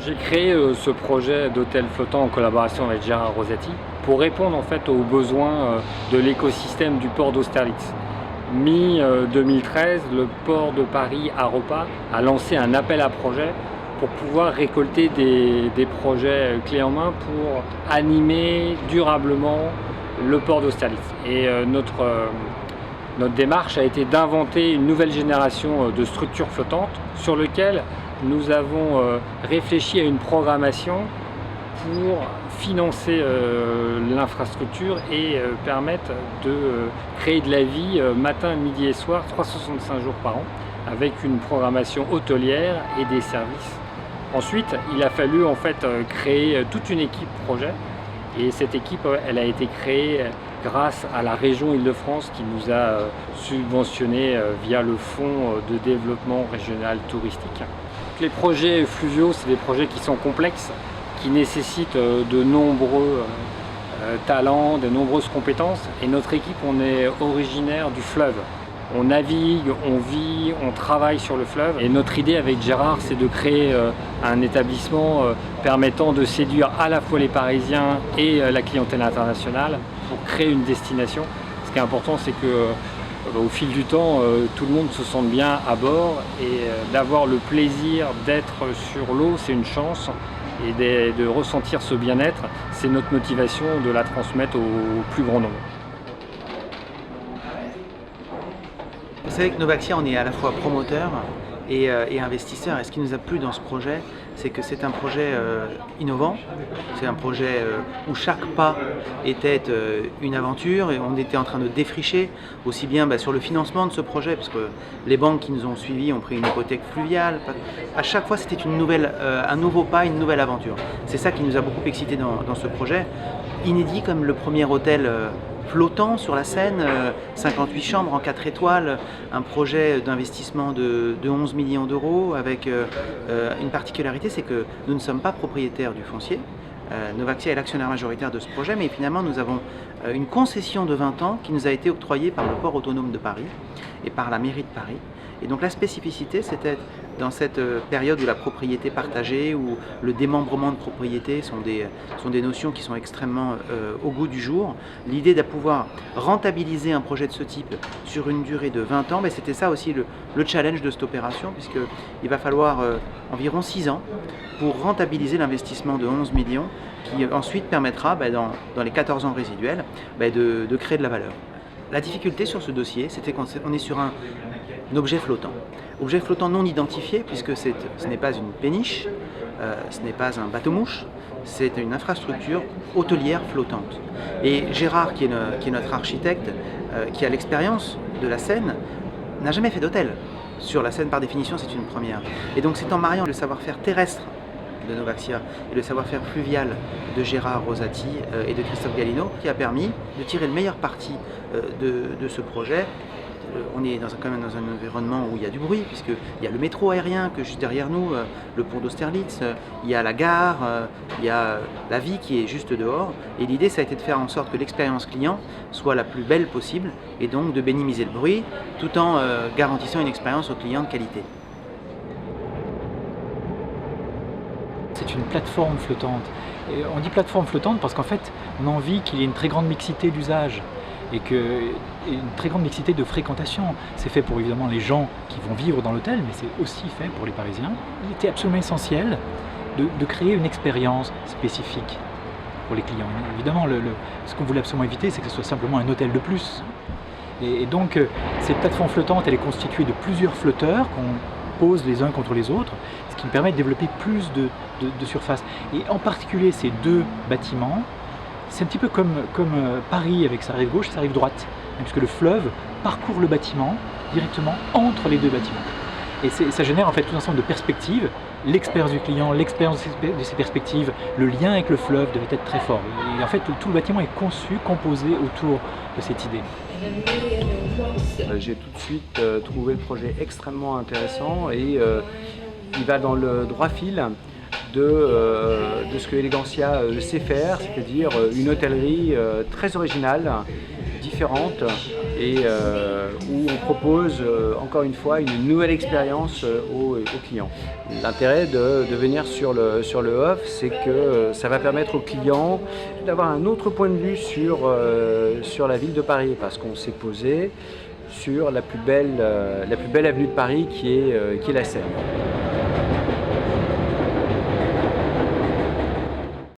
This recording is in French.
J'ai créé ce projet d'hôtel flottant en collaboration avec Gérard Rosati pour répondre en fait aux besoins de l'écosystème du port d'Austerlitz. Mi-2013, le port de Paris Aropa a lancé un appel à projets pour pouvoir récolter des projets clés en main pour animer durablement le port d'Austerlitz. Et notre démarche a été d'inventer une nouvelle génération de structures flottantes sur lesquelles nous avons réfléchi à une programmation pour financer l'infrastructure et permettre de créer de la vie matin, midi et soir, 365 jours par an, avec une programmation hôtelière et des services. Ensuite, il a fallu en fait créer toute une équipe projet, et cette équipe elle a été créée grâce à la région Île-de-France qui nous a subventionné via le fonds de développement régional touristique. Les projets fluviaux, c'est des projets qui sont complexes, qui nécessitent de nombreux talents, de nombreuses compétences. Et notre équipe, on est originaire du fleuve. On navigue, on vit, on travaille sur le fleuve. Et notre idée avec Gérard, c'est de créer un établissement permettant de séduire à la fois les Parisiens et la clientèle internationale pour créer une destination. Ce qui est important, c'est que au fil du temps, tout le monde se sente bien à bord et d'avoir le plaisir d'être sur l'eau, c'est une chance. Et de ressentir ce bien-être, c'est notre motivation de la transmettre au plus grand nombre. Vous savez que Novaxia, on est à la fois promoteur et investisseur. Et ce qui nous a plu dans ce projet, c'est que c'est un projet innovant. C'est un projet où chaque pas était une aventure et on était en train de défricher aussi bien sur le financement de ce projet, parce que les banques qui nous ont suivis ont pris une hypothèque fluviale. À chaque fois, c'était un nouveau pas, une nouvelle aventure. C'est ça qui nous a beaucoup excité dans ce projet. Inédit comme le premier hôtel flottant sur la Seine, 58 chambres en 4 étoiles, un projet d'investissement de 11 millions d'euros avec une particularité, c'est que nous ne sommes pas propriétaires du foncier. Novaxia est l'actionnaire majoritaire de ce projet, mais finalement nous avons une concession de 20 ans qui nous a été octroyée par le port autonome de Paris et par la mairie de Paris. Et donc la spécificité, c'était dans cette période où la propriété partagée, où le démembrement de propriété sont des notions qui sont extrêmement au goût du jour, l'idée de pouvoir rentabiliser un projet de ce type sur une durée de 20 ans, c'était ça aussi le challenge de cette opération, puisqu'il va falloir environ 6 ans pour rentabiliser l'investissement de 11 millions qui ensuite permettra, dans les 14 ans résiduels, de créer de la valeur. La difficulté sur ce dossier, c'était qu'on est sur un objet flottant. Objet flottant non identifié, puisque ce n'est pas une péniche, ce n'est pas un bateau-mouche, c'est une infrastructure hôtelière flottante. Et Gérard, qui est notre architecte, qui a l'expérience de la Seine, n'a jamais fait d'hôtel. Sur la Seine, par définition, c'est une première. Et donc c'est en mariant le savoir-faire terrestre de Novaxia et le savoir-faire fluvial de Gérard Rosati et de Christophe Gallino qui a permis de tirer le meilleur parti de ce projet. On est quand même dans un environnement où il y a du bruit, puisqu'il y a le métro aérien que juste derrière nous, le pont d'Austerlitz, il y a la gare, il y a la vie qui est juste dehors. Et l'idée, ça a été de faire en sorte que l'expérience client soit la plus belle possible et donc de minimiser le bruit tout en garantissant une expérience au client de qualité. C'est une plateforme flottante. Et on dit plateforme flottante parce qu'en fait, on a envie qu'il y ait une très grande mixité d'usage et une très grande mixité de fréquentation. C'est fait pour évidemment les gens qui vont vivre dans l'hôtel, mais c'est aussi fait pour les Parisiens. Il était absolument essentiel de créer une expérience spécifique pour les clients. Évidemment, ce qu'on voulait absolument éviter, c'est que ce soit simplement un hôtel de plus. Et donc, cette plateforme flottante, elle est constituée de plusieurs flotteurs qu'on pose les uns contre les autres, ce qui permet de développer plus de surface. Et en particulier, ces deux bâtiments, c'est un petit peu comme Paris avec sa rive gauche et sa rive droite, puisque le fleuve parcourt le bâtiment directement entre les deux bâtiments. Et ça génère en fait tout un ensemble de perspectives. L'expérience du client, l'expérience de ses perspectives, le lien avec le fleuve devait être très fort. Et en fait, tout le bâtiment est conçu, composé autour de cette idée. J'ai tout de suite trouvé le projet extrêmement intéressant et il va dans le droit fil de ce que Elegantia sait faire, c'est-à-dire une hôtellerie très originale, différente et où on propose encore une fois une nouvelle expérience aux clients. L'intérêt de venir sur le off, c'est que ça va permettre aux clients d'avoir un autre point de vue sur la ville de Paris, parce qu'on s'est posé sur la plus belle avenue de Paris qui est la Seine.